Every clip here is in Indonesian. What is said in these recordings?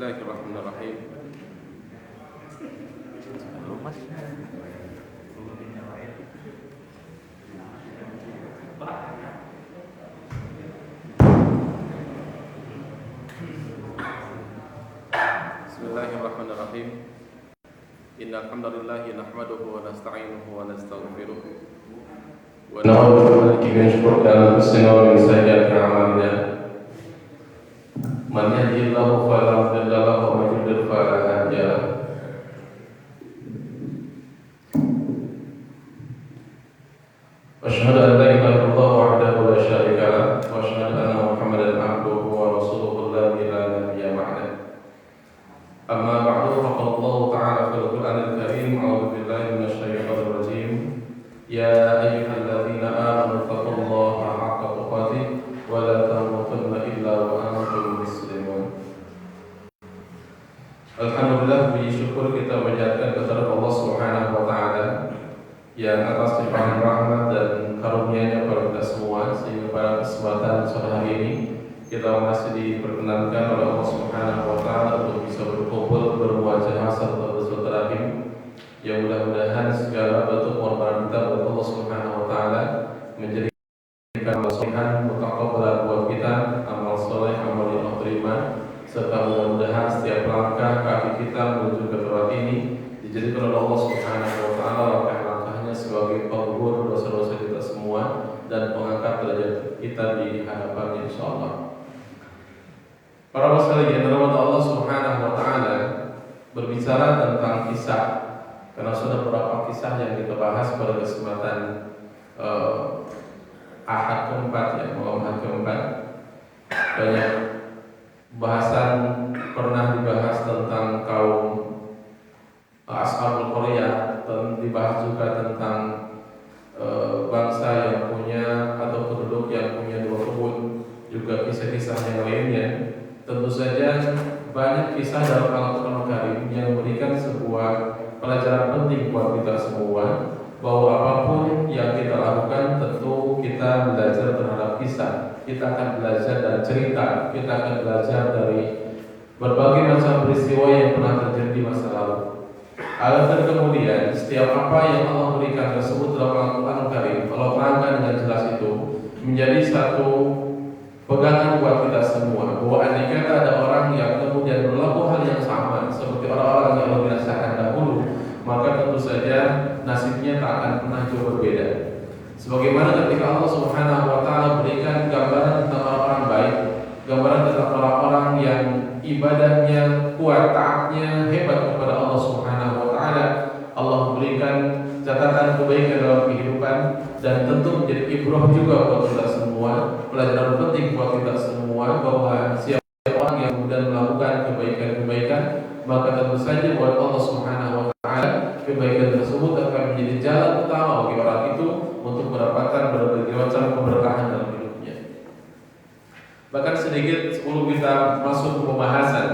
Bismillahirrahmanirrahim. Bismillahirrahmanirrahim. Innal hamdalillah nahmaduhu wa nasta'inuhu wa nastaghfiruh wa na'udzu billahi min shururi anfusina wa min sayyiati a'malina. Man yahdihillahu fala mudilla lahu wa man yudlil fala hadiya lahu. Asyhadu an la ilaha illallah wahdahu la syarika lah wa asyhadu anna Muhammadan abduhu wa rasuluhu la ilaha illa huwa. Amma ba'du, faqala Allah ta'ala fil Qur'anil Karim, a'udzu billahi minasyaitonir rajim. Ya ayyuhalladzina amanu taqullaha haqqa tuqatih wa la tamutunna illa wa antum muslimun. Alhamdulillah, puji syukur kita panjatkan kepada Allah Subhanahu wa taala yang atas limpahan rahmat dan karunia-Nya kepada kita semua, sehingga pada kesempatan sore hari ini kita masih diperkenankan oleh Allah Subhanahu wa taala untuk bisa berkumpul bermuajahah serta bersilaturahim. Yang mudah-mudahan segala bentuk pengorbanan kita kepada Allah Subhanahu wa taala menjadikan amal saleh mutaqabbal buat kita, amal saleh amal yang diterima, serta mudah-mudahan setiap langkah kaki kita menuju ke tempat ini dijadikan oleh Allah Subhanahu wa taala langkah-langkahnya sebagai pengukur dosa-dosa kita semua dan mengangkat derajat kita di hadapannya insyaallah. Para sekalian, rahmat Allah Subhanahu wa taala berbicara tentang kisah, karena sudah beberapa kisah yang kita bahas pada kesempatan Ahad keempat, ya, malam Ahad keempat. Banyak bahasan pernah dibahas tentang kaum Ashabul Qaryah, dan dibahas juga tentang bangsa yang punya atau penduduk yang punya dua kebun, juga kisah-kisah yang lainnya. Tentu saja banyak kisah dalam Al-Quran Karim yang memberikan sebuah pelajaran penting buat kita semua, bahwa apapun yang kita lakukan tentu kita belajar terhadap kisah. Kita akan belajar dari cerita, kita akan belajar dari berbagai macam peristiwa yang pernah terjadi di masa lalu. Agar kemudian setiap apa yang Allah berikan tersebut dalam Al-Quran Karim, Allah terangkan dengan jelas itu menjadi satu pegangan buat kita semua, bahwa andai kata ada orang yang kemudian berlaku hal yang sama seperti orang-orang yang Allah binasakan dahulu, maka tentu saja nasibnya tak akan pernah jauh berbeda. Sebagaimana ketika Allah Subhanahu wa taala berikan gambaran tentang orang-orang baik, gambaran tentang orang-orang yang ibadahnya kuat, taatnya hebat kepada Allah Subhanahu wa taala, Allah memberikan catatan kebaikan dalam kehidupan, dan tentu menjadi ibrah juga buat kita semua, pelajaran penting buat kita semua, bahwa siapa orang yang kemudian melakukan kebaikan-kebaikan, maka tentu saja buat Allah Subhanahu wa taala kebaikan tersebut akan menjadi jalan utama bagi orang itu untuk mendapatkan berbagai macam keberkahan dalam hidupnya. Bahkan sedikit sebelum kita masuk ke pembahasan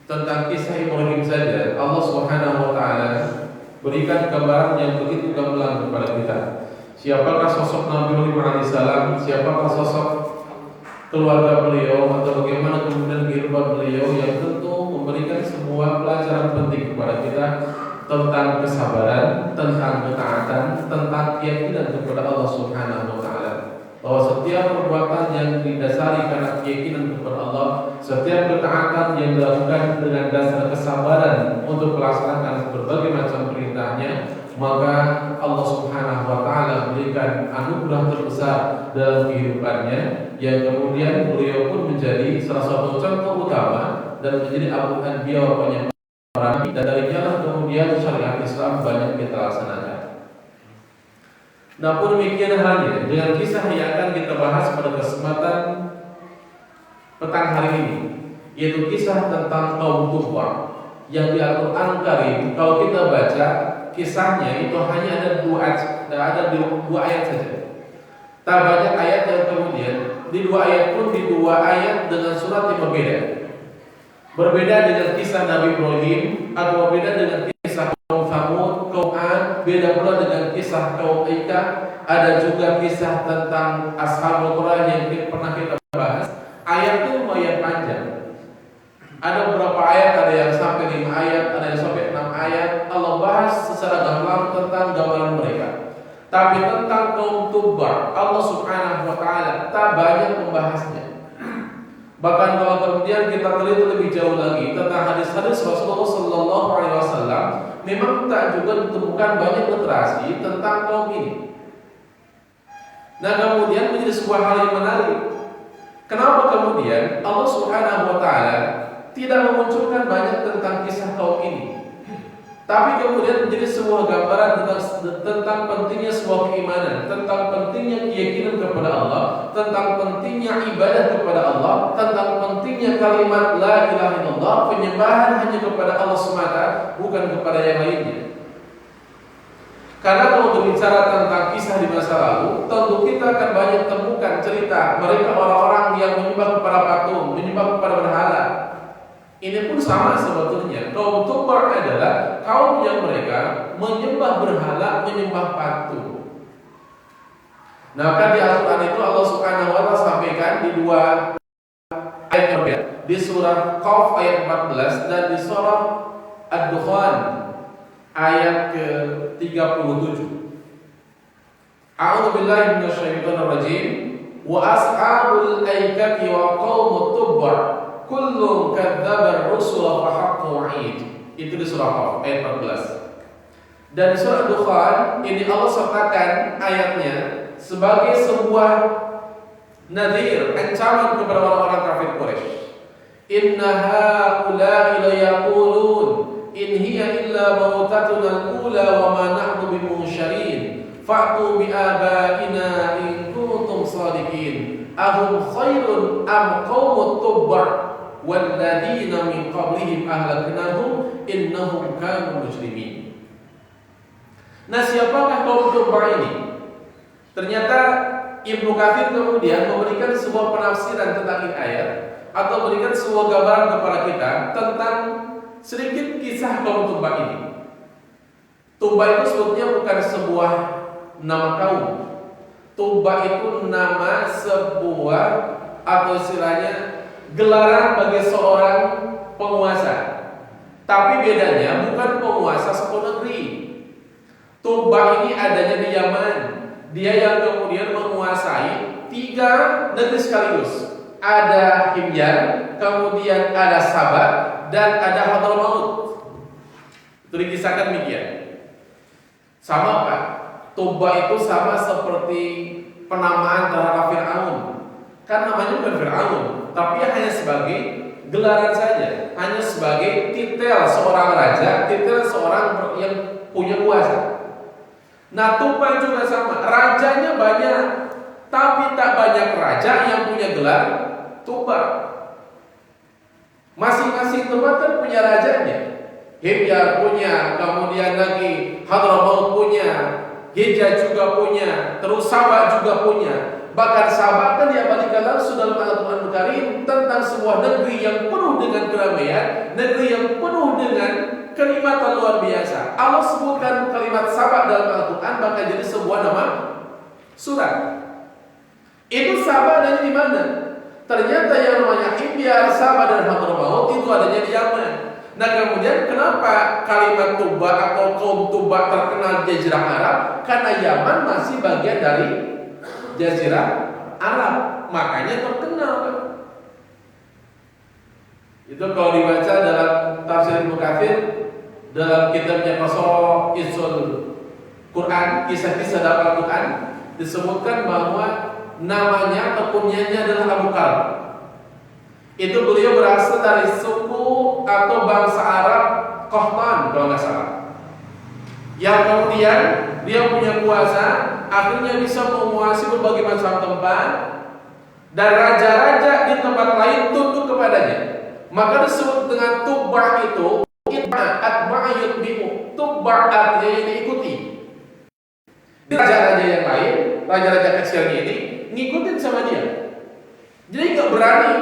tentang kisah Ibrahim saja, Allah Subhanahu wa taala berikan gambaran yang begitu gamblang kepada kita. Siapakah sosok Nabi Ibrahim alaihissalam? Siapakah sosok keluarga beliau, atau bagaimana kemudian kehidupan beliau, yang tentu memberikan sebuah pelajaran penting kepada kita tentang kesabaran, tentang ketaatan, tentang keyakinan kepada Allah Subhanahu wa taala. Bahwa setiap perbuatan yang didasari karena keyakinan kepada Allah, setiap ketaatan yang dilakukan dengan dasar kesabaran untuk melaksanakan berbagai macam perintahnya, maka Allah Subhanahu wa taala berikan anugerah terbesar dalam kehidupannya, yang kemudian beliau pun menjadi salah satu contoh utama dan menjadi Abu Anbiya wa penyebaran, dan dari jalan kemudian syariat Islam banyak kita laksanakan. Namun demikian halnya dengan kisah yang akan kita bahas pada kesempatan petang hari ini, yaitu kisah tentang kaum Tuba, yang di Al-Quran Karim kalau kita baca kisahnya itu hanya ada dua ayat saja. Tak banyak ayat yang kemudian di dua ayat pun di dua ayat dengan surat yang berbeda. Berbeda dengan kisah Nabi Ibrahim, atau berbeda dengan kisah kaum Thamud, kaum Ad, beda pula dengan kisah kaum Aika. Ada juga kisah tentang Ashabul Qaryah yang pernah kita bahas. Ayatnya lumayan panjang. Ada beberapa ayat, ada yang sampai 5 ayat, ada yang sampai 6 ayat. Allah bahas secara gamblang tentang gambaran mereka. Tapi tentang kaum Tubba, Allah Subhanahu wa taala tak banyak membahasnya. Bahkan kalau kemudian kita teliti lebih jauh lagi tentang hadis-hadis Rasulullah sallallahu alaihi wasallam, memang tak juga ditemukan banyak literasi tentang kaum ini. Nah, kemudian menjadi sebuah hal yang menarik. Kenapa kemudian Allah Subhanahu wa taala tidak memunculkan banyak tentang kisah kaum ini, tapi kemudian menjadi sebuah gambaran tentang pentingnya sebuah keimanan, tentang pentingnya keyakinan kepada Allah, tentang pentingnya ibadah kepada Allah, tentang pentingnya kalimat la ilaha illallah, penyembahan hanya kepada Allah semata, bukan kepada yang lainnya. Karena kalau berbicara tentang kisah di masa lalu, tentu kita akan banyak temukan cerita mereka orang-orang yang menyembah kepada patung, menyembah kepada berhala. Ini pun sama sebetulnya. Kaum Tubba adalah kaum yang mereka menyembah berhala, menyembah patung. Nah, kan di Al-Quran itu Allah Subhanahu wa taala sampaikan di dua ayat berbeda. Di surah Qaf ayat 14 dan di surah Ad-Dukhan ayat ke-37. A'udzu billahi minasyaitonir rajim. Wa ashabul aikati wa qaumut Tubba kullun kadzdaba ar-rusul fa haqqu wa'id. Itu di surah Qaf ayat 14. Dan di surah Dukhan ini Allah sertakan ayatnya sebagai sebuah nadhir, ancaman kepada orang-orang kafir Quraisy. Inna haula'i la yaqulun in hiya illa mautatuna al-ula wa ma nahnu bimunsharin fa'tu bi abaina in kuntum shadiqin ahum khairun am qaumut Tubba walladzina min qablihim ahlaknahum innahum kanu mujrimin. Nah, siapakah kaum Tubba ini? Ternyata Ibnu Katsir kemudian memberikan sebuah penafsiran tentang ini ayat atau memberikan sebuah gambaran kepada kita tentang sedikit kisah kaum Tubba ini. Tubba itu sebetulnya bukan sebuah nama kaum. Tubba itu nama sebuah atau istilahnya gelaran bagi seorang penguasa. Tapi bedanya bukan penguasa satu negeri. Tubba ini adanya di Yaman. Dia yang kemudian menguasai 3 negeri sekaligus. Ada Himyar, kemudian ada Sabah, dan ada Hadramaut. Itu dikisahkan demikian. Sama Pak, Tubba itu sama seperti penamaan terhadap Fir'aun. Kan namanya bukan Fir'aun, tapi hanya sebagai gelaran saja, hanya sebagai titel seorang raja, titel seorang yang punya kuasa. Nah, Tubba juga sama, rajanya banyak, tapi tak banyak raja yang punya gelar Tubba. Masing-masing tempat kan punya rajanya. Himyar punya, kemudian lagi Hadramaut punya, Hijaz juga punya, terus Sabah juga punya. Bahkan Sabah kan diabadikan langsung dalam Al-Quran Karim tentang sebuah negeri yang penuh dengan keramaian, negeri yang penuh dengan kenikmatan luar biasa. Allah sebutkan kalimat Sabah dalam Al-Quran bahkan jadi sebuah nama surat. Itu Sabah adanya di mana? Ternyata yang namanya Himyar, Sabah dan Hadramaut itu adanya di Yaman. Nah, kemudian kenapa kalimat Tubba atau kaum Tubba terkenal di Jazirah Arab? Karena Yaman masih bagian dari Jazirah Arab, makanya terkenal. Itu kalau dibaca dalam tafsir Ibnu Katsir dalam kitabnya Qasa'isul Quran, kisah-kisah dalam Al-Quran, disebutkan bahwa namanya atau kunyahnya adalah Abu Kalb. Itu beliau berasal dari suku atau bangsa Arab Qahtan kalau nggak salah. Yang kemudian dia punya kuasa, akhirnya bisa menguasai berbagai macam tempat, dan raja-raja di tempat lain tunduk kepadanya. Maka disebut dengan Tubba itu atba'a yutbi'u. Tubba artinya yang diikuti. Raja-raja yang lain, raja-raja kecilnya ini ngikutin sama dia. Jadi nggak berani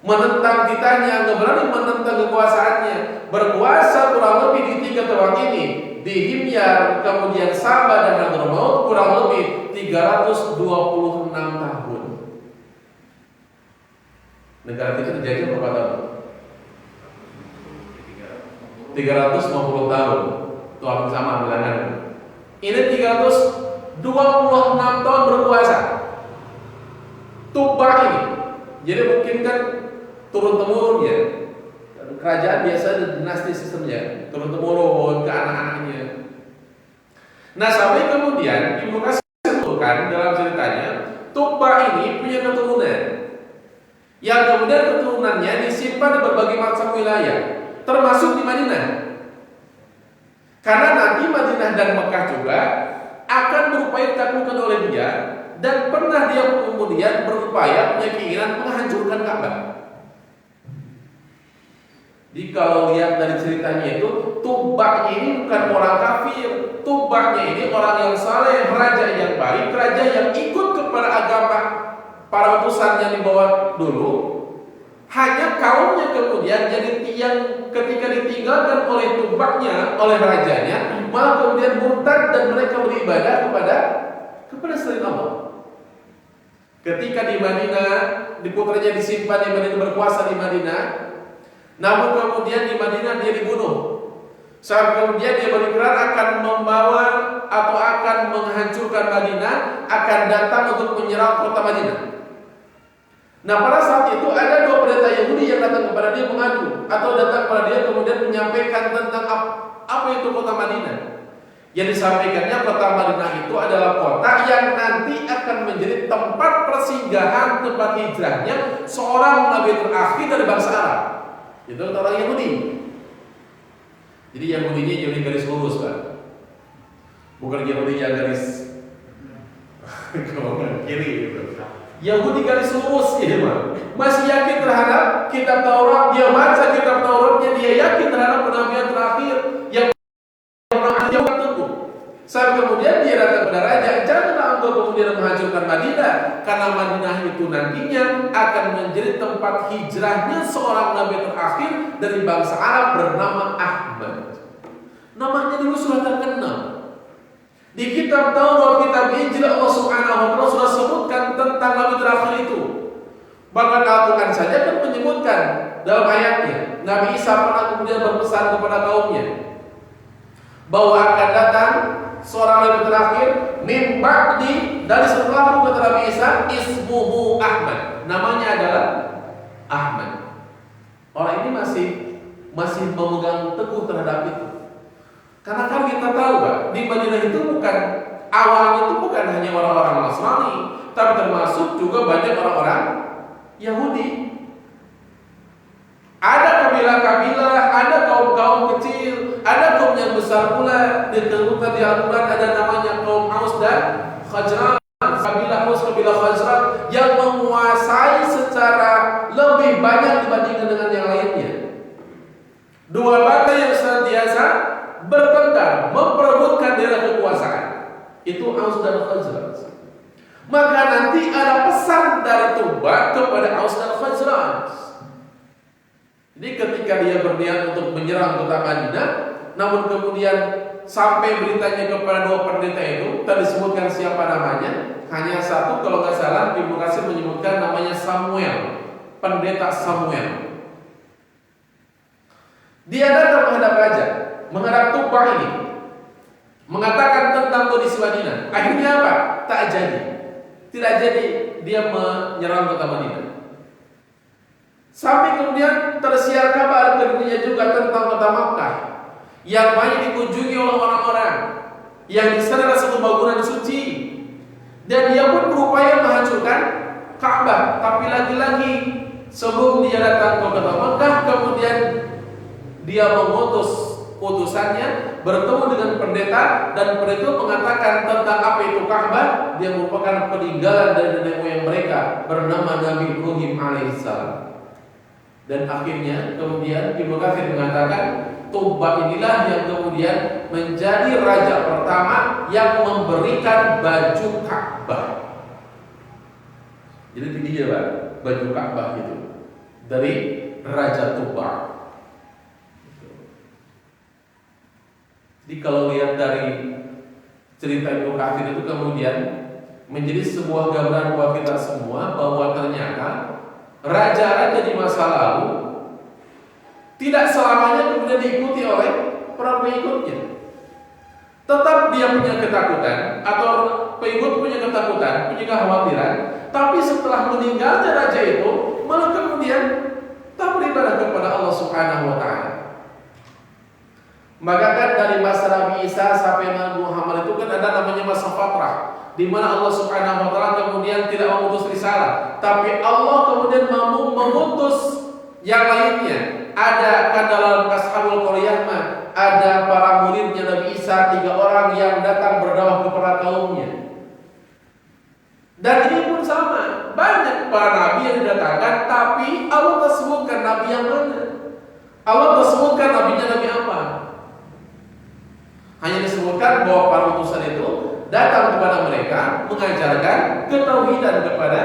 menentang titanya, nggak berani menentang kekuasaannya. Berkuasa kurang lebih di 3 tempat ini, di Himyar, kemudian Sabah dan Hadramaut kurang lebih 326 tahun. Negara kita terjadi berapa tahun? 350 tahun. Itu hampir sama bilangan. Ini 326 tahun berkuasa. Tubba ini. Jadi mungkin kan turun-temurun ya. Kerajaan biasa ada dinasti sistemnya, turun-temurun ke anak-anaknya. Nah, sampai kemudian Ibnu Katsir sebutkan dalam ceritanya, Tubba ini punya keturunan. Yang kemudian keturunannya disimpan di berbagai macam wilayah, termasuk di Madinah. Karena nanti Madinah dan Mekah juga akan berupaya ditaklukkan oleh dia, dan pernah dia kemudian berupaya punya keinginan menghancurkan Ka'bah. Jadi kalau lihat dari ceritanya itu, Tubba'nya ini bukan orang kafir, Tubba'nya ini orang yang saleh, raja yang baik, raja yang ikut kepada agama para utusan yang dibawa dulu. Hanya kaumnya kemudian jadi yang ketika ditinggalkan oleh Tubba'nya, oleh rajanya, malah kemudian murtad dan mereka beribadah kepada selain Allah. Ketika di Madinah, di putranya disimpan di Madinah, berkuasa di Madinah. Namun kemudian di Madinah dia dibunuh. Saat kemudian dia berikrar akan membawa atau akan menghancurkan Madinah, akan datang untuk menyerang kota Madinah. Nah, pada saat itu ada dua pendeta Yahudi yang datang kepada dia mengadu, atau datang kepada dia kemudian menyampaikan tentang apa itu kota Madinah. Yang disampaikannya kota Madinah itu adalah kota yang nanti akan menjadi tempat persinggahan, tempat hijrahnya seorang nabi terakhir dari bangsa Arab. Itu orang Yahudi. Jadi Yahudinya Yahudi garis lurus, Pak. Bukan Yahudi yang garis kiri gitu. Yahudi garis lurus gitu, Pak. Masih yakin terhadap kitab Taurat, dia baca kitab Tauratnya, dia yakin terhadap penabian terakhir yang pernah dia tunggu. Saat kemudian dia datang kepada raja, janganlah engkau kemudian menghancurkan Madinah, karena Madinah itu nantinya akan menjadi tempat hijrahnya seorang nabi terakhir dari bangsa Arab bernama Ahmad. Namanya dulu sudah terkenal. Di kitab Taurat, kitab Injil, Allah Subhanahu wa taala sudah sebutkan tentang nabi terakhir itu. Bahkan Al-Quran saja kan menyebutkan dalam ayatnya, Nabi Isa pernah kemudian berpesan kepada kaumnya bahwa akan datang seorang nabi terakhir min ba'di, dari setelahku, kata Nabi Isa, ismuhu Ahmad, namanya adalah Ahmad. Orang ini masih memegang teguh terhadap itu. Karena kan kita tahu, Pak, di Madinah itu awalnya itu bukan hanya orang-orang Nasrani, tapi termasuk juga banyak orang-orang Yahudi. Ada kabilah-kabilah, ada kaum-kaum kecil, ada kaum yang besar pula. Disebutkan di Al-Quran ada namanya kaum Aus dan Khazraj, kabilah Aus, kabilah Khazraj yang menguasai secara lebih banyak dibandingkan dengan yang lainnya. Dua bangsa yang senantiasa bertengkar, memperebutkan daerah kekuasaan. Itu Aus dan Khazraj. Maka nanti ada pesan dari Tubba kepada Aus dan Khazraj. Jadi ketika dia berniat untuk menyerang kota Madinah, namun kemudian sampai beritanya kepada dua pendeta itu, tadi disebutkan siapa namanya, hanya satu kalau nggak salah, Ibnu Katsir menyebutkan namanya Samuel, pendeta Samuel. Dia datang menghadap raja, menghadap Tubba ini, mengatakan tentang kondisi Madinah. Akhirnya apa? Tak jadi. Tidak jadi dia menyerang kota Madinah. Sampai kemudian tersiar kabar ke dunia juga tentang kota Makkah yang banyak dikunjungi oleh orang-orang, yang di sana adalah satu bangunan suci, dan dia pun berupaya menghancurkan Ka'bah. Tapi lagi-lagi sebelum dia datang ke kota Makkah, kemudian dia mengutus utusannya bertemu dengan pendeta, dan pendeta mengatakan tentang apa itu Ka'bah. Dia merupakan peninggalan dari nenek moyang mereka bernama Nabi Ibrahim alaihissalam. Dan akhirnya kemudian Ibnu Katsir mengatakan Tubba inilah yang kemudian menjadi raja pertama yang memberikan baju Ka'bah. Jadi dia, Pak, baju Ka'bah itu dari Raja Tubba. Jadi kalau lihat dari cerita Ibnu Katsir itu kemudian menjadi sebuah gambaran buat kita semua bahwa ternyata raja-raja di masa lalu Tidak selamanya kemudian diikuti oleh para pengikutnya. Tetap dia punya ketakutan, atau pengikut punya ketakutan, punya kekhawatiran, tapi setelah meninggalnya raja itu, malah kemudian tak beribadah kepada Allah Subhanahu wa Ta'ala. Maka kan dari masa Nabi Isa sampai Nabi Muhammad itu kan ada namanya masa fatrah, di mana Allah Subhanahu wa Ta'ala kemudian tidak memutus risalah, tapi Allah kemudian memutus yang lainnya. Ada kan dalam Ashabul Qaryah, ada para muridnya Nabi Isa 3 orang yang datang berdakwah kepada kaumnya. Dan ini pun sama, banyak para nabi yang didatangkan, tapi Allah tersebutkan nabi yang mana? Allah tersebutkan nabinya nabi apa? Hanya disebutkan bahwa para utusan itu datang kepada mereka mengajarkan ketauhidan kepada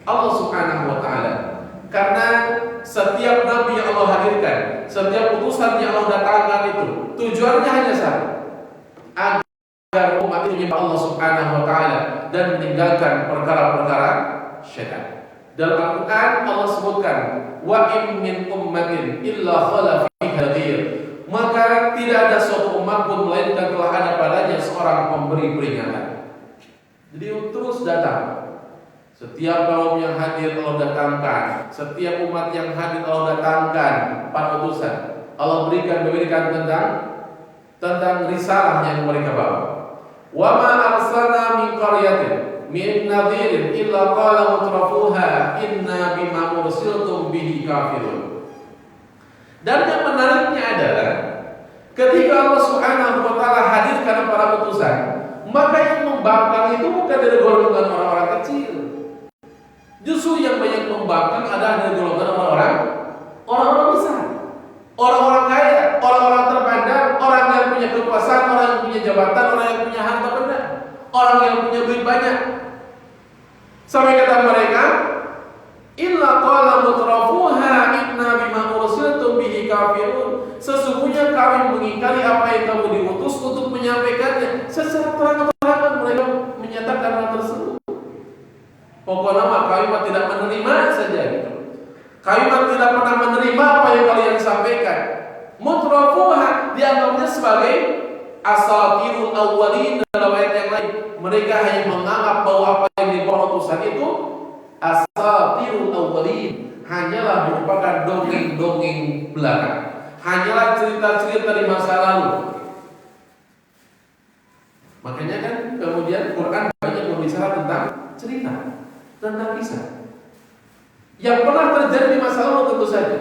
Allah Subhanahu wa Ta'ala. Karena setiap nabi yang Allah hadirkan, setiap utusan yang Allah datangkan itu tujuannya hanya satu, agar umat itu menyembah Allah Subhanahu wa Ta'ala dan meninggalkan perkara-perkara syirik. Dalam Al-Quran Allah sebutkan, wa in min ummatin illa khala fiha nadhir, maka tidak ada suatu umat pun melainkan telah ada padanya seorang pemberi peringatan. Jadi terus datang. Setiap kaum yang hadir Allah datangkan, setiap umat yang hadir Allah datangkan para utusan. Allah berikan tentang risalah yang mereka bawa. Wa ma arsalna min qaryatin min nadhirin illa qala mutrafuha inna bima ursiltum bihi kafirun. Dan yang menariknya adalah ketika Allah Subhanahu wa Ta'ala hadirkan para utusan, maka yang membangkang itu bukan dari golongan orang-orang kecil. Justru yang banyak membangkang adalah dari golongan orang-orang besar, orang-orang kaya, orang-orang terpandang, orang yang punya kekuasaan, orang yang punya jabatan, orang yang punya harta benda, orang yang punya duit banyak. Sampai kata mereka, illa qala mutrafuha inna bima ursiltum bihi kafirun. Sesungguhnya kami mengingkari apa yang kamu diutus untuk menyampaikannya. Secara terang-terangan mereka menyatakan hal tersebut. Pokoknya kami tidak menerima saja gitu. Kami tidak pernah menerima apa yang kalian sampaikan. Mutrafuha dianggapnya sebagai asatirul awwalin dalam ayat yang lain. Mereka hanya menganggap bahwa apa yang dibawa utusan itu asatirul awwalin, hanyalah merupakan dongeng-dongeng belaka, hanyalah cerita-cerita di masa lalu. Makanya kan kemudian Quran banyak berbicara tentang cerita, tentang kisah yang pernah terjadi di masa lalu tentu saja,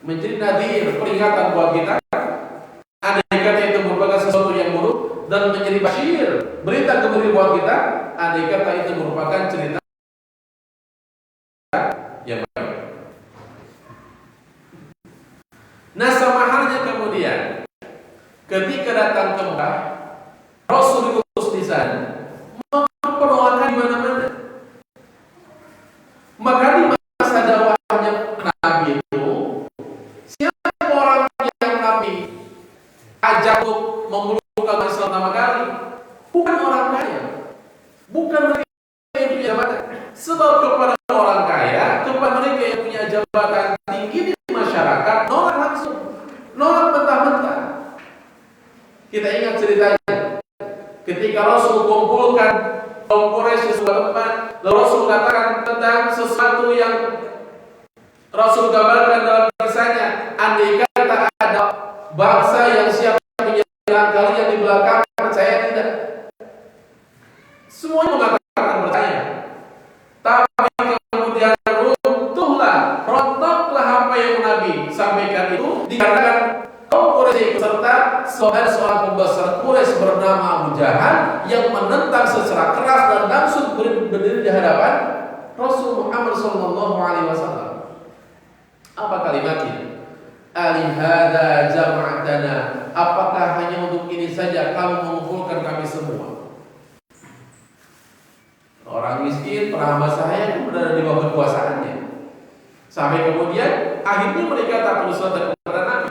menjadi nadhir, peringatan buat kita. Andai kata itu merupakan sesuatu yang buruk, dan menjadi basyir, berita gembira buat kita. Andai kata itu merupakan cerita yang baik. Nah, sama halnya kemudian ketika datang ke Mekah, Rasul diutus di sana, maka penolakan di mana-mana. Maka di masa dakwahnya Nabi itu, siapa orang yang Nabi ajak untuk memelukkan Islam pertama kali? Bukan orang kaya, bukan mereka yang punya jabatan. Sebab kepada orang kaya, kepada mereka yang punya jabatan tinggi di masyarakat, nolak langsung, nolak mentah-mentah. Kita ingat ceritanya, ketika Rasul kumpulkan kaum Quraisy di sebuah tempat, lalu Rasul katakan tentang sesuatu yang Rasul gambarkan dalam kisahnya. Andai kata ada bangsa yang siap menyerang kalian di belakang, percaya tidak? Semuanya mengatakan percaya. Tapi kemudian runtuhlah, rontoklah apa yang Nabi sampaikan itu, dikarenakan kaum Quraisy serta seorang pembesar Quraisy bernama Abu Jahal yang menentang secara keras dan langsung berdiri di hadapan Rasul Muhammad SAW. Apa kalimatnya? Alihada jama'atana, apakah hanya untuk ini saja kamu mengumpulkan kami semua? Orang miskin, perhamba saya yang berada di bawah kekuasaannya. Sampai kemudian akhirnya mereka tak terus datang kepada Nabi.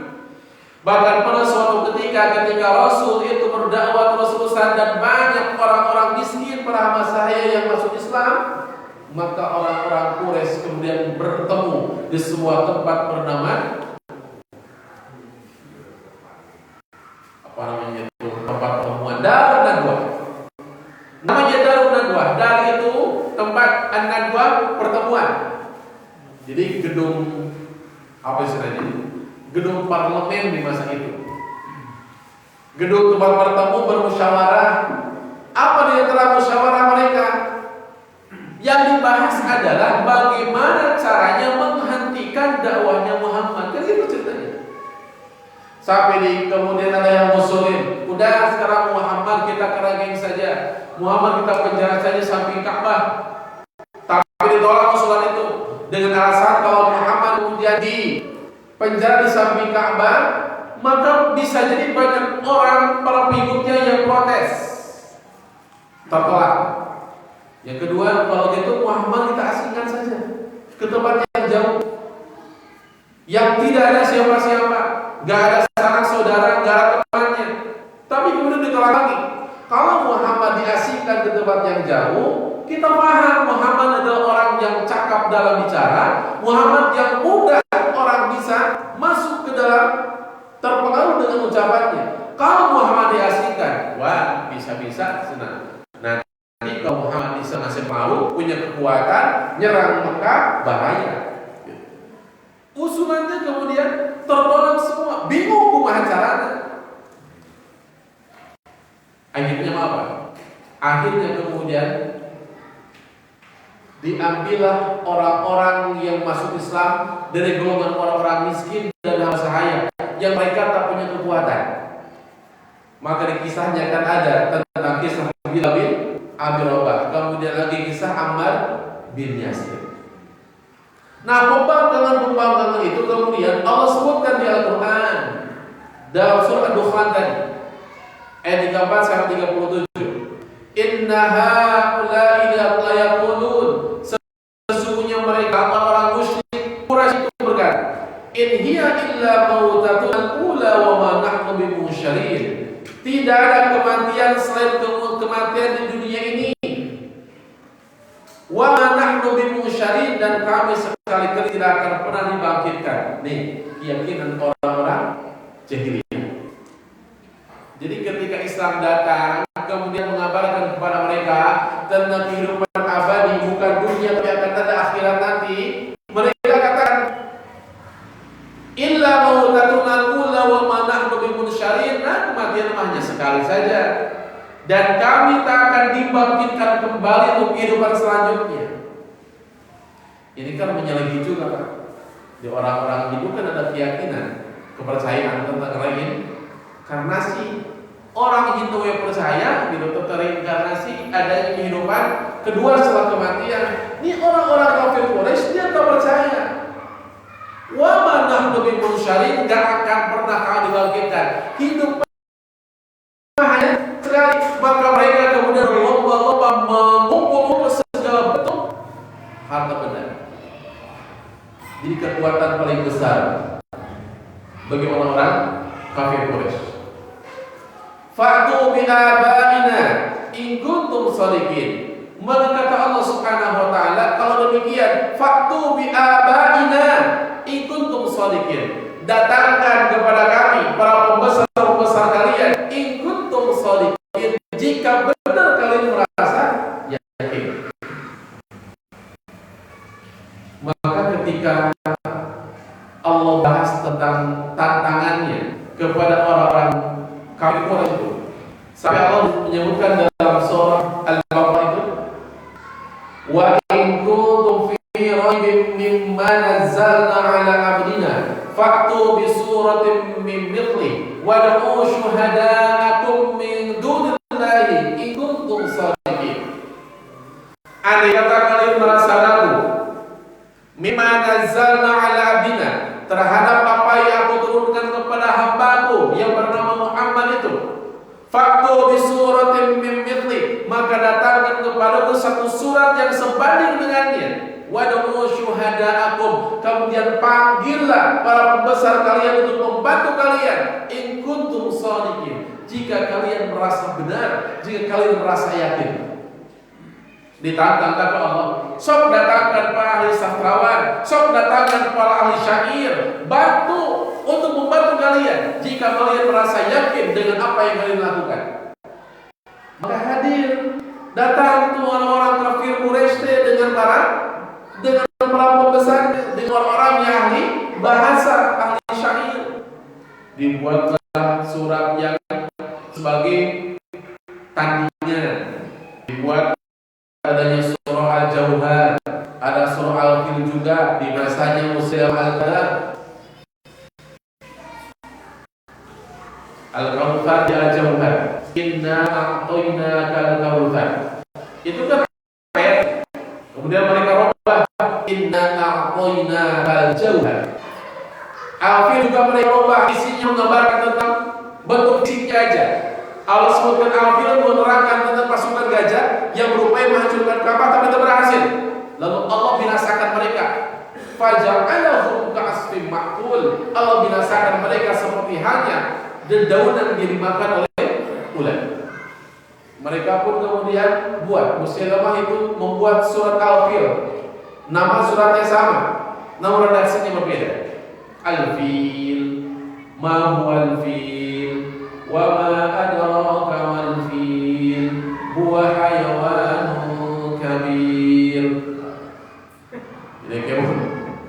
Bahkan pada suatu ketika Rasul itu berdakwah terus-terusan dan banyak orang-orang miskin perhamba saya yang masuk Islam, maka orang-orang Quraisy kemudian bertemu di sebuah tempat bernama Darun Nadwa. Namanya Darun Nadwa. Dar itu tempat An-Nadwa, pertemuan. Jadi gedung apa istilahnya? Gedung parlemen di masa itu. Gedung tempat bertemu bermusyawarah. Apa di antara musyawarah mereka? Yang dibahas adalah bagaimana caranya menghentikan dakwahnya Muhammad. Kan itu ceritanya. Sampai di kemudian ada yang ngusulin, udah sekarang Muhammad kita keraging saja, Muhammad kita penjara saja samping Ka'bah. Tapi ditolak usulan itu dengan alasan kalau Muhammad kemudian di penjara di samping Ka'bah, maka bisa jadi banyak orang para pengikutnya yang protes. Tertolak. Yang kedua, kalau gitu Muhammad kita asingkan saja ke tempat yang jauh, yang tidak ada siapa-siapa, gak ada sanak saudara, gak ada temannya. Tapi kemudian ditolak lagi. Kalau Muhammad diasingkan ke tempat yang jauh, kita paham Muhammad adalah orang yang cakap dalam bicara, Muhammad yang mudah orang bisa masuk ke dalam, terpengaruh dengan ucapannya. Kalau Muhammad diasingkan, wah bisa-bisa senang. Nanti kalau Muhammad bisa ngasih pengaruh, punya kekuatan, nyerang Mekah, bahaya. Usulannya kemudian tertolak semua, bingung kumaha caranya. Akhirnya apa? Akhirnya kemudian diambillah orang-orang yang masuk Islam dari golongan orang-orang miskin dan sahaya yang mereka tak punya kekuatan. Maka di kisahnya kan ada tentang kisah Bilal bin Abi Rabah, kemudian lagi kisah Ammar bin Yasir. Nah, pembangkangan itu kemudian Allah sebutkan di Al-Quran dalam surah Ad-Dukhan tadi ayat 34 sampai 37. Inna haula'i la yaqulun, sesungguhnya mereka orang musyrik Quraisy itu berkata, in hiya illa mautatun ula wa ma nahnu bimusyarin. Tidak ada kematian selain kematian di dunia ini. Wa ma nahnu bimusyarin, dan kami sekali-kali tidak akan pernah dibangkitkan. Nih, keyakinan orang-orang jahiliyah. Jadi ketika Islam datang kemudian mengabarkan kepada mereka tentang kehidupan abadi, bukan dunia tapi akan ada akhirat nanti, mereka katakan illa mautatuna ula wa ma nahnu bimunsyarin. Nah, kematian hanya sekali saja dan kami tak akan dibangkitkan kembali untuk kehidupan selanjutnya. Ini kan menyelidiki juga Pak. Di orang-orang itu kan ada keyakinan, kepercayaan tentang reinkarnasi. Orang Hindu yang percaya gitu reinkarnasi, adanya kehidupan kedua setelah kematian. Ini orang-orang kafir Quraisy dia tak percaya. Wa ma nahnu bimunsyarin, gak akan pernah kami dibangkitkan. Hidup hanya sekali. Maka mereka kemudian berlomba-lomba mengumpul segala bentuk harta benda. Jadi kekuatan paling besar bagi orang-orang kafir Quraisy. Fa'tu bi abaina in kuntum shadiqin. Maka kata Allah Subhanahu wa taala, kalau demikian, fa'tu bi abaina in kuntum shadiqin. Datangkan kepada kami para pembesar-pembesar kalian in kuntum shadiqin, jika benar kalian merasa yakin. Maka ketika Allah bahas tentang tantangannya kepada orang-orang kafir itu, sampai Allah menyebutkan dalam surah Al-Baqarah itu, wa in kuntum fi raibin mimma nazzalna ala abdina fa'tu bi suratin min mithli wad'u syuhada'akum min dunillahi in kuntum shadiqin. Andai kata kalian merasa ragu mimma nazzalna ala abdina, terhadap apa yang aku turunkan kepada hambaku yang bernama Muhammad itu, faktu bi suratin min mithli, maka datangkan kepadaku satu surat yang sebanding dengannya. Wad'u syuhada'akum, kemudian panggillah para pembesar kalian untuk membantu kalian. In kuntum shadiqin, jika kalian merasa benar, jika kalian merasa yakin. Ditantang ke Allah, sok datangkan para ahli sastrawan, sok datangkan para ahli syair, bantu untuk membantu kalian jika kalian merasa yakin dengan apa yang kalian lakukan. Maka hadir, datang itu orang-orang kafir Quraisy dengan para pembesar, dengan orang-orang yang ahli bahasa, ahli syair. Dibuatlah surat yang sebagai tandingan. Dibuat adanya surah Al-Jauhar, ada surah Al-Fil juga di masanya Musa Al-Kadab. Al-Kautsar di Al-Jauhar. Inna a'tainaka al-Kautsar. Itu kan ayat. Kemudian mereka robah inna a'tainaka al-Jauhar. Al-Fil juga mereka robah, isinya menggambarkan tentang bentuk fisik gajah. Allah sebutkan Al-Fil menerangkan tentang pasukan gajah yang berupaya menghancurkan Ka'bah tapi tidak berhasil. Lalu Allah binasakan mereka. Faja'alahum ka'asfin ma'kul. Allah binasakan mereka seperti halnya dedaunan yang dimakan oleh ular. Mereka pun kemudian buat Musailamah itu membuat surat Al-Fil. Nama suratnya sama, namun redaksinya berbeda. Al-Fil, ma huwal fil, wa ma adraka mal fil, huwa hayawanun kabir. Jadi kamu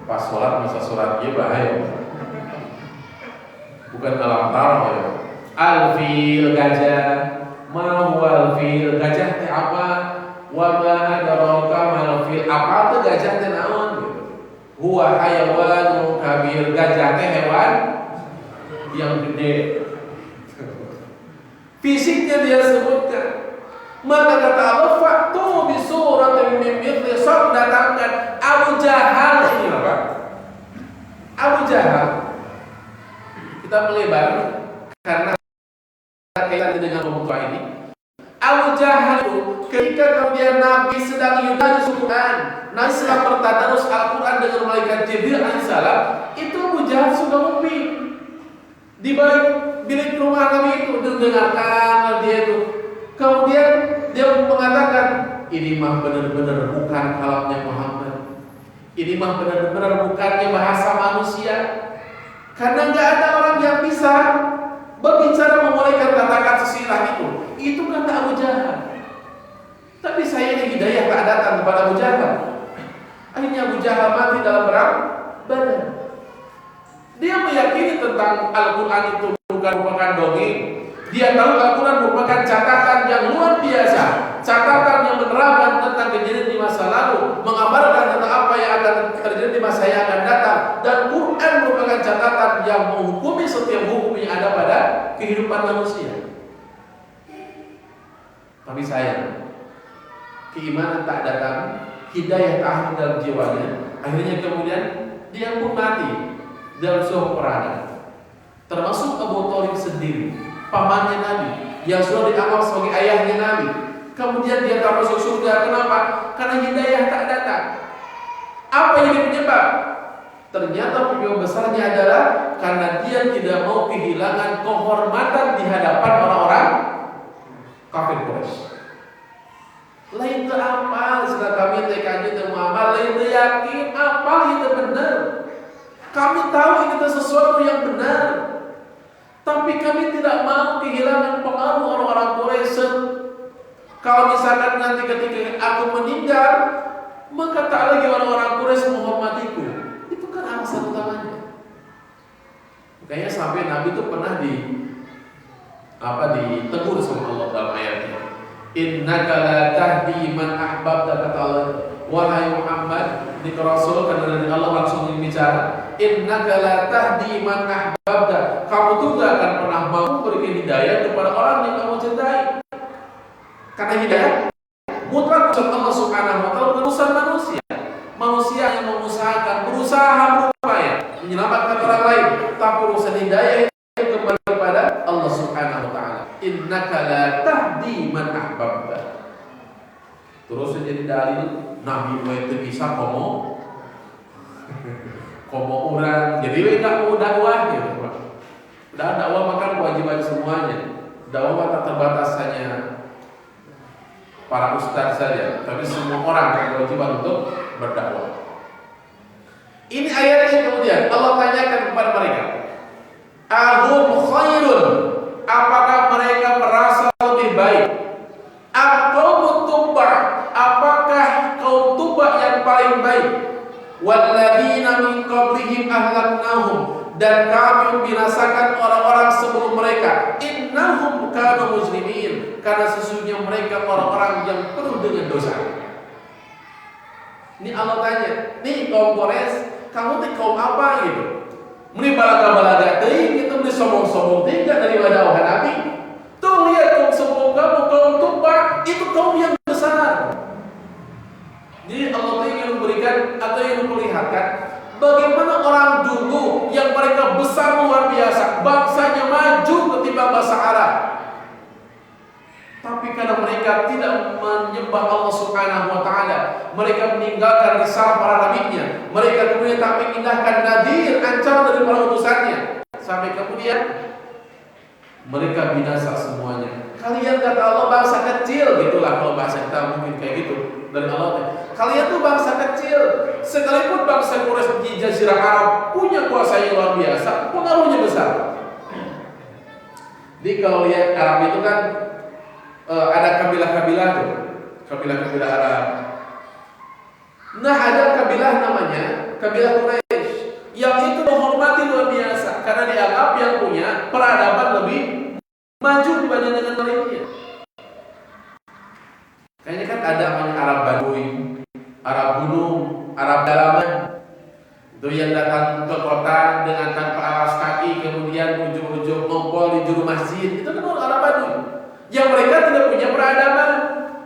pas sholat masa surat dia bahaya. Bukan alam tarah ya. Al-Fil gajah, ma huwal fil gajah teh apa? Wa ma adraka mal fil apa teh gajah teh naon? Huwa hayawanun kabir gajah teh hewan yang gede. Fisiknya dia sebutkan. Maka kata Allah, "Fa'tu bi suratin min mithli sab", datangkan Abu Jahal ini apa? Abu Jahal. Kita melebar karena kaitan dengan pembuka ini. Abu Jahal itu ketika kemudian Nabi sedang yudaris Al-Quran, Nabi sedang bertadarus Al-Quran dengan malaikat Jibril alaihissalam, itu Abu Jahal sudah ngopi di balik bilik rumah Nabi itu, dengarkan dia itu. Kemudian dia mengatakan, ini mah benar-benar bukan kalamnya Muhammad. Ini mah benar-benar bukannya bahasa manusia. Karena nggak ada orang yang bisa berbicara memulai kata-kata sesilah itu. Itu kata Abu Jahal. Tapi saya ini hidayah tak datang kepada Abu Jahal. Akhirnya Abu Jahal mati dalam perang Badar. Dia meyakini tentang Al-Quran itu bukan merupakan dongeng. Dia tahu Al-Quran merupakan catatan yang luar biasa, catatan yang menerangkan tentang kejadian di masa lalu, mengabarkan tentang apa yang akan terjadi di masa yang akan datang. Dan Quran merupakan catatan yang menghukumi setiap hukum yang ada pada kehidupan manusia. Tapi sayang, keimanan tak datang, hidayah tak ada dalam jiwanya. Akhirnya kemudian dia pun mati dalam sebuah peperangan. Termasuk Abu Thalib sendiri, pamannya Nabi, yang sudah dianggap sebagai ayahnya Nabi. Kemudian dia tak masuk surga. Kenapa? Karena hidayah tak datang. Apa yang penyebab? Ternyata penyebab besarnya adalah karena dia tidak mau kehilangan kehormatan di hadapan orang-orang kafir Quraisy. Lain itu apa? Setelah kami TKJ dan Muhammad, lain itu yakin apa itu benar. Kami tahu itu sesuatu yang benar, tapi kami tidak mau kehilangan pengaruh orang-orang Quraisy. Kalau misalkan nanti ketika aku meninggal, maka tak lagi orang-orang Quraisy menghormatiku. Itu kan alasan utamanya. Makanya sampai Nabi itu pernah ditegur sama Allah dalam ayatnya. Innaka la tahdi man ahbabta, kata Allah. Wahai Muhammad, ini ke Rasul karena dari Allah langsung bicara. Innaka la tahdi man ahbabta. Kamu tuh gak akan pernah mau berikan hidayah kepada orang yang kamu cintai. Karena hidayah mutlak urusan Allah Subhanahu wa taala, bukan urusan manusia. Manusia yang mengusahakan, berusaha berupaya menyelamatkan orang lain, tapi urusan hidayah itu kembali kepada Allah Subhanahu wa taala. Innaka la tahdi man ahbabta. Terus jadi dalil Nabi itu bisa komo orang. Jadi we enggak mau dakwah gitu, Pak. Dan dakwah makan kewajiban semuanya. Dakwah tak terbatas hanya para ustaz saja, tapi semua orang berkewajiban untuk berdakwah. Ini ayatnya kemudian Allah tanyakan kepada mereka, ahum khairun, apakah mereka merasa lebih baik paling baik. Walladzina min qablihim ahlaknahum, dan kami membinasakan orang-orang sebelum mereka. Innahum kanu mujrimin, karena sesungguhnya mereka orang-orang yang penuh dengan dosa. Ini Allah tanya, nih kaum Quraisy, kamu tuh kaum apa gitu? Meni balaga-balaga teuing gitu, meni sombong-sombong tinggal daripada orang Nabi. Tuh lihat kaum sombong kamu, kaum Tuba, itu kaum yang besar. Jadi Allah tuh ingin memberikan atau ingin memperlihatkan bagaimana orang dulu yang mereka besar luar biasa, bangsanya maju ketimbang bangsa Arab. Tapi karena mereka tidak menyembah Allah Subhanahu wa taala, mereka meninggalkan risalah para nabinya, mereka kemudian tak mengindahkan nadir, ancaman dari para utusannya, sampai kemudian mereka binasa semuanya. Kalian kata Allah bangsa kecil, gitulah kalau bahasa kita mungkin kayak gitu dari Allah. Kalian tuh bangsa kecil, sekalipun bangsa Quraisy di Jazirah Arab punya kuasa yang luar biasa, pengaruhnya besar. Jadi kalau lihat Arab itu kan ada kabilah-kabilah tuh, kabilah-kabilah Arab. Nah ada kabilah namanya kabilah Quraisy yang itu menghormati luar biasa karena dianggap yang punya peradaban lebih maju dibanding dengan lainnya. Kayaknya kan ada namanya Arab Baduy, Arab gunung, Arab dalaman. Itu yang datang ke kota dengan tanpa alas kaki, kemudian ujung-ujung ngompol di juru masjid. Itu kan orang Arab Baduy. Yang mereka tidak punya peradaban.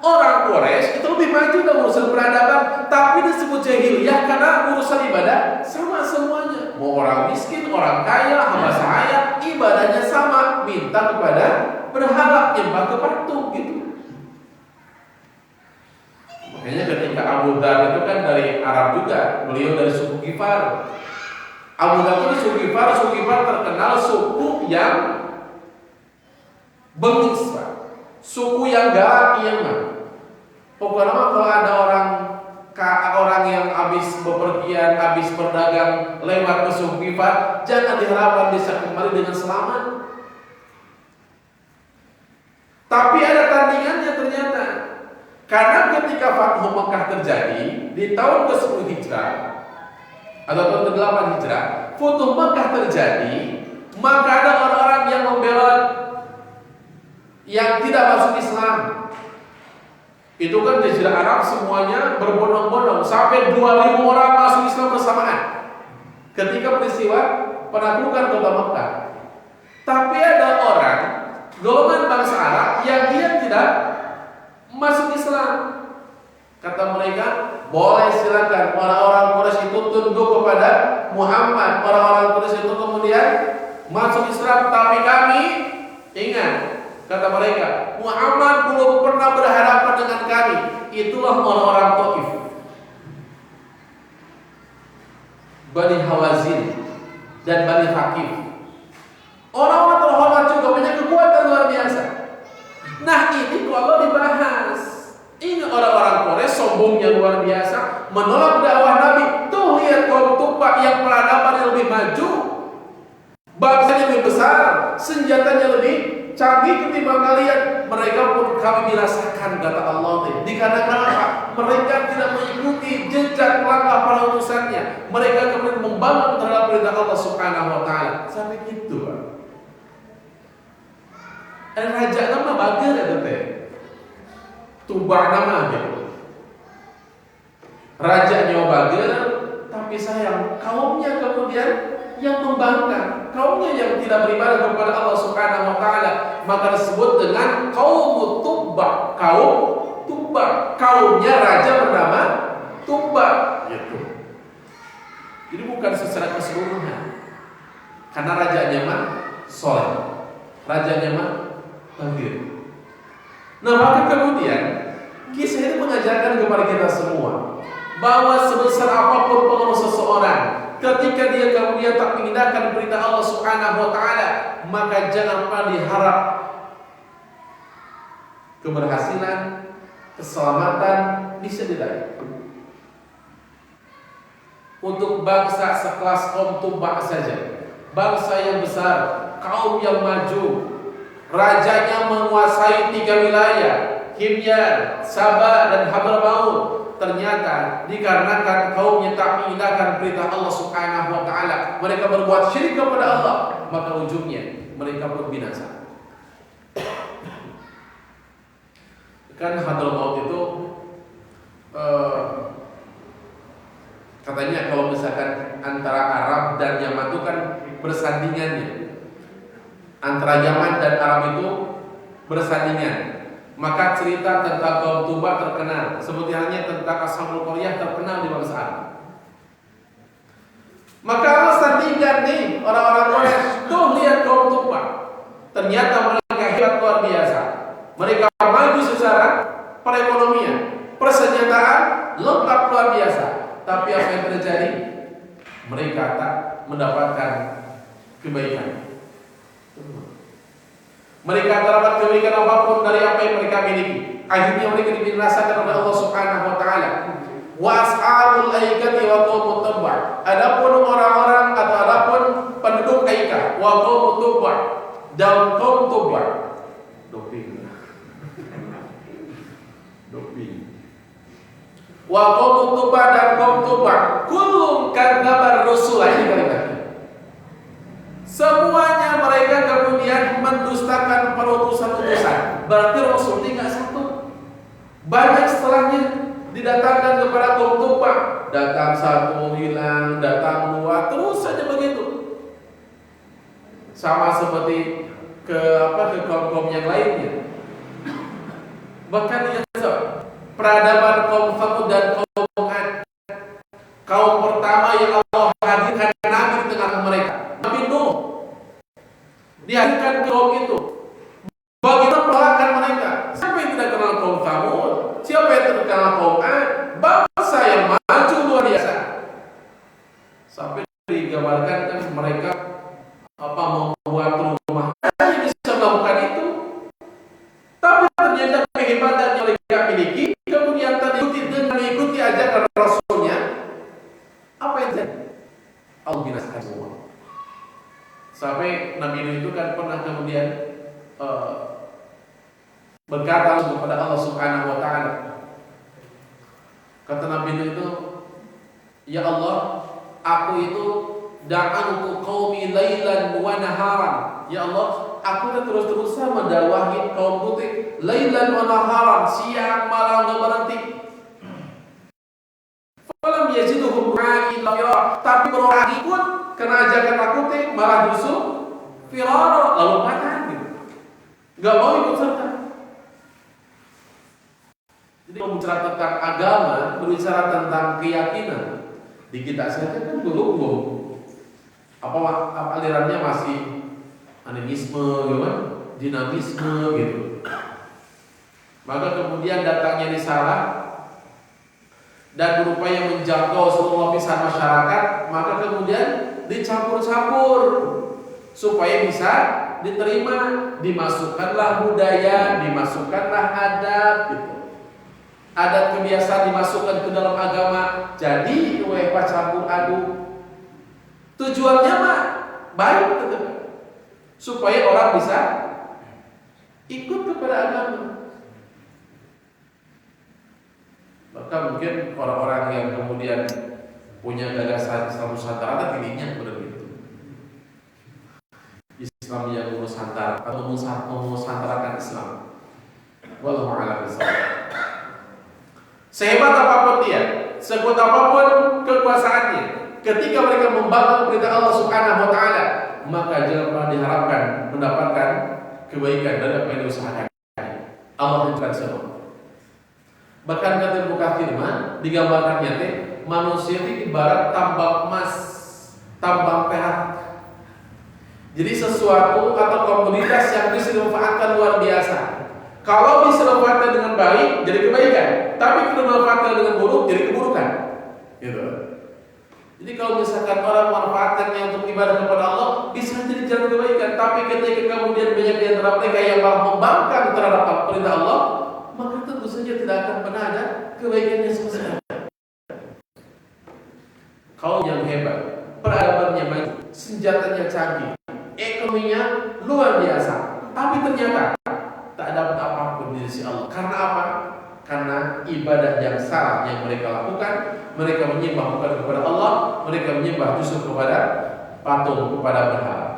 Orang Quraisy itu lebih maju dalam urusan peradaban, tapi disebut jahiliyah karena urusan ibadah sama semuanya. Mau orang miskin, orang kaya, hamba sahaya, ibadahnya sama, minta kepada berhala, nyembah ke patung gitu. Makanya ketika Abu Dhar itu kan dari Arab juga, beliau dari suku Ghifar. Abu Dhar itu suku Ghifar terkenal suku yang bengis, Pak. Suku yang gak iman. Pokoknya kalau ada orang yang habis bepergian, habis berdagang lewat ke suku Ghifar, jangan diharapkan bisa kembali dengan selamat. Tapi ada tandingannya ternyata. Karena ketika Fathu Makkah terjadi di tahun ke-10 Hijrah atau tahun ke-8 Hijrah, Fathu Makkah terjadi, maka ada orang-orang yang membela yang tidak masuk Islam. Itu kan di Jazirah Arab semuanya berbondong-bondong sampai 2.000 orang masuk Islam bersamaan ketika peristiwa penaklukan kota Makkah. Tapi ada orang golongan bangsa Arab yang dia tidak masuk Islam. Kata mereka, boleh silakan orang-orang Quraisy itu tunduk kepada Muhammad. Orang-orang Quraisy itu kemudian masuk Islam, tapi kami ingat, kata mereka, Muhammad belum pernah berhadapan dengan kami. Itulah orang-orang Taif, Bani Hawazin dan Bani Thaqif. Orang-orang terhormat juga, punya kekuatan luar biasa. Nah ini kalau dibahas, ini orang-orang Quraisy sombongnya luar biasa, menolak dakwah Nabi. Tuh lihat kaum Tuba yang peradaban yang lebih maju, bangsanya lebih besar, senjatanya lebih canggih ketimbang kalian. Mereka pun kami binasakan, kata Allah. Dikarenakan apa? Mereka tidak mengikuti jejak langkah para utusannya. Mereka kemudian membangun terhadap perintah Allah Subhanahu wa taala. Sampai gitu, Pak. Raja nama bager ya teh. Tuba nama gitu. Rajanya bager, tapi sayang kaumnya kemudian yang membangkang, kaumnya yang tidak beribadah kepada Allah Subhanahu wa taala, maka disebut dengan kaum Tuba. Kaum Tuba, kaumnya raja bernama Tuba gitu. Jadi bukan secara keseluruhan. Karena rajanya mah soleh, rajanya mah bagir. Nah, maka kemudian kisah ini mengajarkan kepada kita semua bahwa sebesar apapun pengaruh seseorang, ketika dia kemudian tak mengindahkan perintah Allah Subhanahu wa taala, maka jangan pernah diharap keberhasilan, keselamatan bisa diraih. Untuk bangsa sekelas kaum Tuba saja, bangsa yang besar, kaum yang maju, rajanya menguasai 3 wilayah, Himyar, Sabah dan Hadramaut ternyata dikarenakan kaumnya tak mengindahkan perintah Allah Subhanahu wa taala, mereka berbuat syirik kepada Allah, maka ujungnya mereka pun binasa. Kan Hadramaut itu katanya kalau misalkan antara Arab dan Yaman itu kan bersandingannya. Antara Yaman dan Arab itu bersandingan. Maka cerita tentang kaum Tubba terkenal, seperti halnya tentang Ashabul Qaryah terkenal di bangsa Arab. Maka Allah sandingkan nih orang-orang Quraisy, tuh lihat kaum Tubba. Ternyata mereka hebat luar biasa. Mereka maju secara perekonomian, persenjataan lengkap luar biasa. Tapi apa yang terjadi? Mereka tak mendapatkan kebaikan. Mereka tak dapat kebaikan apapun dari apa yang mereka miliki. Akhirnya mereka dibinasakan oleh Allah Subhanahu wa taala. Wa ashabul aikati wa qaumut tabba. Adapun orang-orang atau adapun penduduk Aika wa qaumut tabba dan kaum Tabba. Doping. Wa qaumut tabba dan kaum Tabba. Kullum kadzabar rasul, ini kalimatnya. Semuanya mereka kemudian mendustakan perutusan-utusan. Berarti Rasul tidak satu. Banyak setelahnya didatangkan kepada kaum Tabba. Datang satu, hilang, datang dua, terus saja begitu. Sama seperti ke kaum-kaum yang lainnya. Bahkan ya, peradaban kaum Thamud dan kaum Ad. Kaum pertama yang Allah hadirkan Nabi di tengah mereka. Nabi Nuh dihadirkan kaum itu. Bagaimana perlakuan mereka? Siapa yang tidak kenal kaum Thamud? Siapa yang tidak kenal kaum Ad? Bangsa yang maju luar biasa. Sampai digambarkan kan mereka membuat rumah yang bisa melakukan itu. Tapi ternyata kehebatan yang mereka miliki kemudian terikuti dengan mengikuti ajaran Rasulnya. Apa yang terjadi? Allah binasakan semua. Sampai Nabi Nuh itu kan pernah kemudian berkata kepada Allah Subhanahu wa taala. Kata Nabi Nuh itu, "Ya Allah, aku itu da'antu qaumi lailan wa naharan." Ya Allah, aku terus-terusan mendakwahi kaum putih lailan wa naharan, siang malam enggak berhenti. Falam yaziduhum du'ai illa firara. Tapi berorang ikut kena ajakan aku malah justru firara, lalu patah gitu. Enggak mau ikut serta. Jadi berbicara tentang agama, berbicara tentang keyakinan, di kita saja kan belum alirannya masih animisme, gitu, dinamisme gitu. Maka kemudian datangnya risalah dan berupaya menjangkau seluruh lapisan masyarakat, maka kemudian dicampur-campur supaya bisa diterima, dimasukkanlah budaya, dimasukkanlah adab gitu. Adat kebiasaan dimasukkan ke dalam agama, jadi UEFA campur aduk. Tujuannya mah baik tetap, supaya orang bisa ikut kepada agama. Maka mungkin orang-orang yang kemudian punya gagasan Islam Nusantara dirinya begitu. Islam yang Nusantara atau Nusantarakan Islam. Wallahu a'lam bishawab. Sehebat apapun dia, sekuat apapun kekuasaannya, ketika mereka membangun perintah Allah Subhanahu wa taala, maka jangan pernah diharapkan mendapatkan kebaikan dari apa yang diusahakan. Allah tentukan semua. Bahkan kata Ibnu Katsir digambarkannya manusia itu ibarat tambang emas, tambang perak. Jadi sesuatu atau komoditas yang bisa dimanfaatkan luar biasa. Kalau bisa dimanfaatkan dengan baik, jadi kebaikan. Tapi kalau dimanfaatkan dengan buruk, jadi keburukan. Gitu. Jadi kalau misalkan orang memanfaatkannya untuk ibadah kepada Allah, bisa jadi jalan kebaikan. Tapi ketika kemudian banyak di antara mereka yang malah membangkang terhadap perintah Allah, maka tentu saja tidak akan pernah ada kebaikannya sama sekali. Kaum yang hebat, peradabannya baik, senjatanya canggih, ekonominya luar biasa. Tapi ternyata tak dapat apapun di sisi Allah. Karena apa? Karena ibadah yang salah yang mereka lakukan, mereka menyembah bukan kepada Allah, mereka menyembah justru kepada patung, kepada berhala.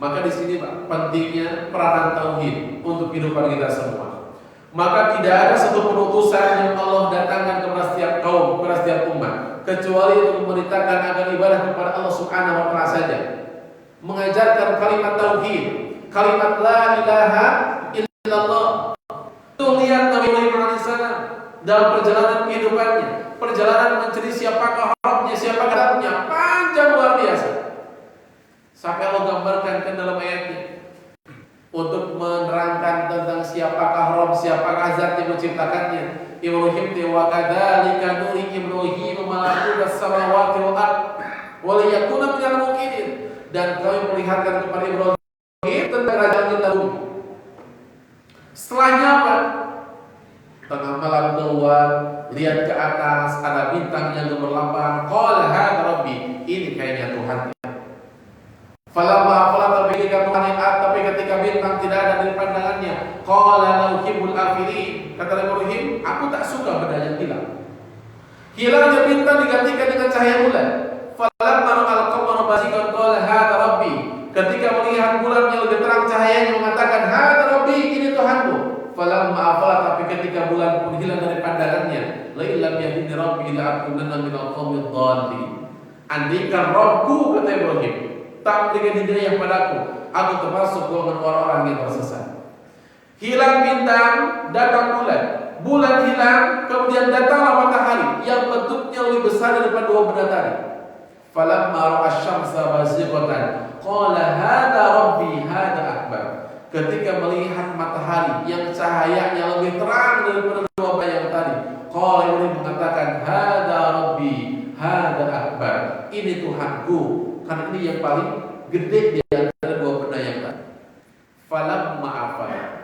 Maka di sini Pak, pentingnya peranan tauhid untuk kehidupan kita semua. Maka tidak ada satu penutusan yang Allah datangkan kepada setiap kaum, kepada setiap umat, kecuali untuk memerintahkan agar ibadah kepada Allah Subhanahu wa taala saja. Mengajarkan kalimat tauhid, kalimat la ilaha illallah. Tuh lihat Nabi Ibrahim alaihissalam dalam perjalanan kehidupannya, perjalanan mencari siapakah Rabbnya, siapakah Rabbnya, panjang luar biasa. Sampai Allah gambarkan ke dalam ayatnya untuk menerangkan tentang siapakah Rabb, siapakah Zat yang menciptakannya. Ibrahim wa kadzalika nuri Ibrahim malakutas samawati wal ard wa liyakuna minal muqinin. Dan kami perlihatkan kepada Ibrahim tentang kerajaan kita bumi. Setelahnya apa? Tengah malam keluar, lihat ke atas ada bintang yang gemerlapan. Qala hadza rabbi, ini kayaknya Tuhan. Falamma tapi ketika bintang tidak ada dari pandangannya, qala la uhibbul afilin. Kata Ibrahim, aku tak suka benda yang hilang. Hilangnya bintang digantikan dengan cahaya bulan. Falamma al-qamara bazigan qala hadza rabbi. Ketika melihat bulan yang lebih terang cahayanya mengatakan hadza rabbi, ini Tuhanku. Falamma tapi ketika bulan pun hilang dari pandangannya, la illam yahdini rabbi la akunanna minal qawmid dhalin. Andaikan Rabbku, kata Ibrahim, tak memberikan hidayah padaku, aku termasuk golongan orang-orang yang tersesat. Hilang bintang, datang bulan. Bulan hilang, kemudian datanglah matahari yang bentuknya lebih besar daripada dua bidadari. Falamma ra'a asy-syamsa bazighatan qala hadza rabbi hadza akbar. Ketika melihat matahari yang cahayanya lebih terang daripada dua bidadari yang tadi, qala Ibrahim mengatakan hadza rabbi hadza akbar. Ini Tuhanku, karena ini yang paling gede di antara dua benda yang tadi. Falamma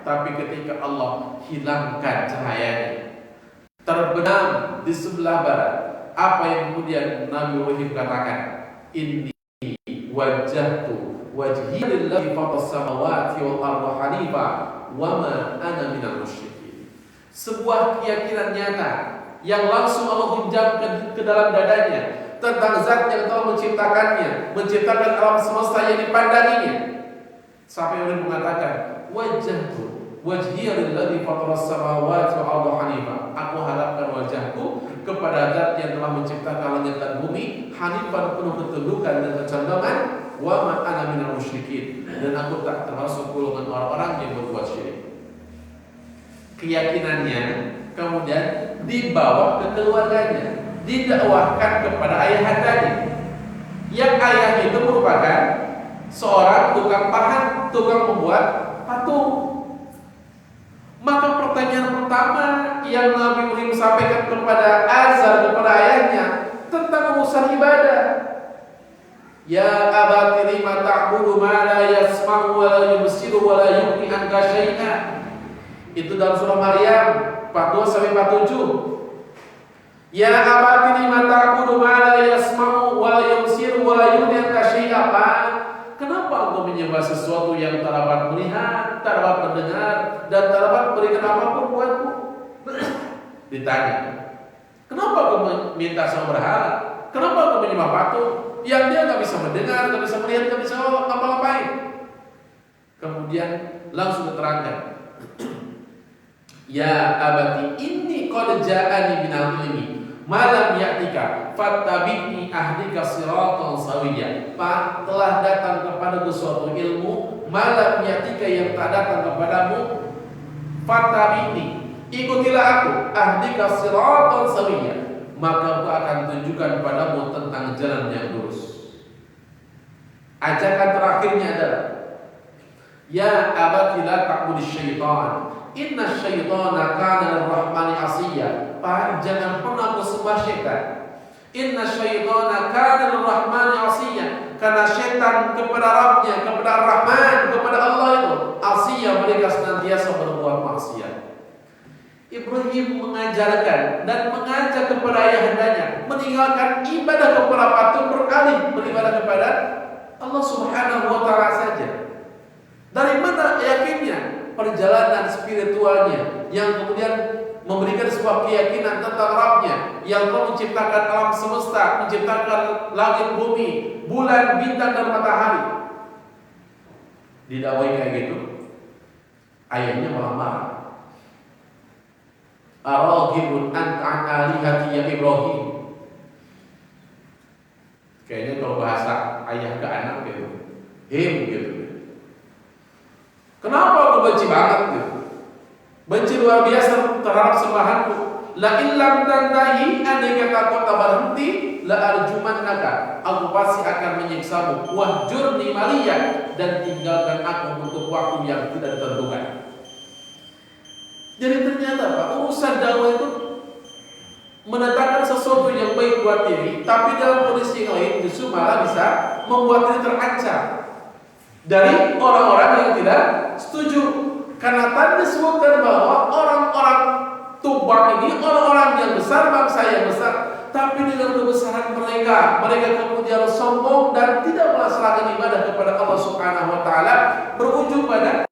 tapi ketika Allah hilangkan cahayanya, terbenam di sebelah barat, apa yang kemudian Nabi Ibrahim katakan? Inni wajjahtu wajhi lillazi fatas samawati wal arda hanifa wa ma ana minal musyrikin. Sebuah keyakinan nyata yang langsung Allah hujamkan ke dalam dadanya tentang Zat yang telah menciptakannya, menciptakan alam semesta yang dipandanginya. Sampai orang mengatakan, wajjahtu wajhiya lillazi fataras samawati wal arda hanifa. Aku harapkan wajahku kepada Zat yang telah menciptakan langit dan bumi hanifan, penuh ketundukan dan kecondongan, wa ma ana minal musyrikin, dan aku tak termasuk golongan orang-orang yang berbuat syirik. Keyakinannya kemudian dibawa ke keluarganya, didakwahkan kepada ayahandanya. Yang ayah itu merupakan seorang tukang pahat, tukang membuat patung. Maka pertanyaan pertama yang Nabi Ibrahim sampaikan kepada Azar, kepada ayahnya, tentang urusan ibadah. Ya abati lima ta'budu ma la yasma'u wa la yubsiru wa la yughni anka syai'a. Itu dalam surah Maryam 42 sampai 47. Ya abati lima ta'budu ma la yasma'u wa la yubsiru wa la yughni anka syai'a. Kenapa engkau menyembah sesuatu yang tak dapat melihat, tak dapat mendengar, dan tak dapat memberikan apapun buatmu? Ditanya, kenapa engkau meminta sama berhala? Kenapa engkau menyembah patung yang dia tak bisa mendengar, tak bisa melihat, tak bisa apa-apain? Kemudian langsung diterangkan, Ya abati inni qad ja'ani minal ilmi malam ya'tika fattabi'ni ahdika siratan sawiyya. Telah datang kepadaku suatu ilmu malam ya'tika yang tak datang kepadamu. Fattabi'ni, ikutilah aku, ahdika siratan sawiyya, maka aku akan tunjukkan padamu tentang jalan yang lurus. Ajakan terakhirnya adalah Ya abati la ta'budish syaitan, inna syaitana kana lirrahmani asiyya. Jangan pernah bersembah syaitan. Inna syaitana kana lirrahmani asiyya. Karena syaitan kepada Rabbnya, kepada Ar-Rahman, kepada Allah itu asiyya, mereka senantiasa berbuat maksiat. Ibrahim mengajarkan dan mengajak kepada ayahandanya meninggalkan ibadah kepada patung, beralih beribadah kepada Allah Subhanahu wa taala saja. Dari mana yakinnya? Perjalanan spiritualnya yang kemudian memberikan sebuah keyakinan tentang Rabbnya yang telah menciptakan alam semesta, menciptakan langit bumi, bulan, bintang dan matahari. Didakwai kayak gitu, ayahnya malah marah. Araghibun anta an alihati ya Ibrahim. Kayaknya kalau bahasa ayah ke anak gitu, gitu. Kenapa aku benci banget gitu? Benci luar biasa terhadap sembahanku. La illam tantahi, andai kata kau tak berhenti, la arjumannaka, aku pasti akan menyiksamu. Wahjurni maliyan, dan tinggalkan aku untuk waktu yang tidak ditentukan. Jadi ternyata Pak, urusan dakwah itu mendatangkan sesuatu yang baik buat diri, tapi dalam kondisi yang lain justru malah bisa membuat diri terancam dari orang-orang yang tidak setuju. Karena tadi disebutkan bahwa orang-orang Tuba ini orang-orang yang besar, bangsa yang besar, tapi dengan kebesaran mereka kemudian sombong dan tidak melaksanakan ibadah kepada Allah Subhanahu wa taala, berujung pada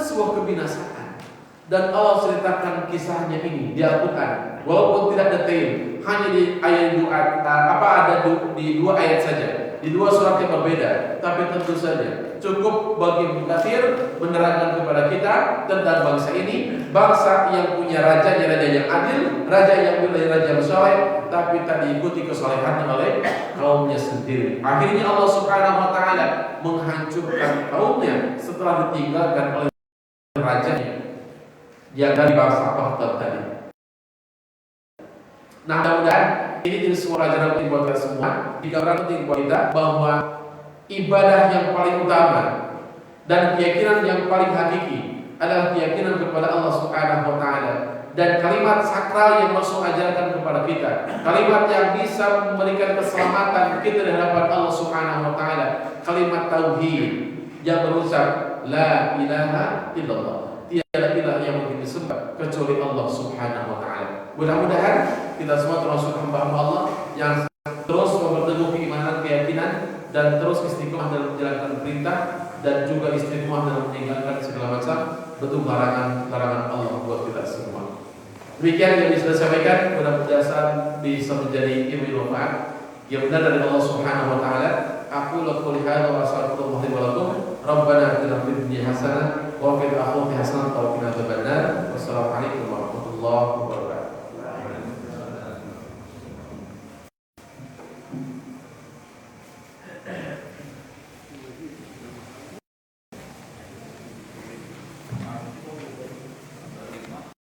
sebuah kebinasaan. Dan Allah ceritakan kisahnya ini di Al-Qur'an, walaupun tidak detail, hanya di ayat di dua ayat saja, di dua surat yang berbeda, tapi tentu saja cukup bagi Mukatsir menerangkan kepada kita tentang bangsa ini, bangsa yang punya raja yang adil, raja yang soleh, tapi tak diikuti kesolehannya oleh kaumnya sendiri. Akhirnya Allah Subhanahu wa taala menghancurkan kaumnya setelah ditinggalkan oleh rajanya yang dari bangsa Baghdad tadi. Nah, mudah-mudahan ini jadi sebuah pelajaran penting buat kita semua. Dikabarkan penting buat kita bahwa ibadah yang paling utama dan keyakinan yang paling hakiki adalah keyakinan kepada Allah Subhanahu wa taala, dan kalimat sakral yang Rasul ajarkan kepada kita, kalimat yang bisa memberikan keselamatan kita di hadapan Allah Subhanahu wa taala, kalimat tauhid yang berucap la ilaha illallah, tiada ilah yang mungkin disembah kecuali Allah Subhanahu wa taala. Mudah-mudahan kita semua termasuk hamba Allah yang terus memperteguh keimanan, keyakinan, dan terus istiqomah dalam menjalankan perintah, dan juga istiqomah dalam meninggalkan segala macam bentuk larangan Allah buat kita semua. Demikian yang bisa saya sampaikan, mudah-mudahan bisa menjadi ilmu manfaat yang benar dari Allah Subhanahu wa taala. Aku lakukan hadza wa astaghfirullah li wa lakum. Rabbana atina fid dunya hasanah wa fil akhirati hasanah wa qina adzabannar. Wassalamualaikum warahmatullahi wabarakatuh.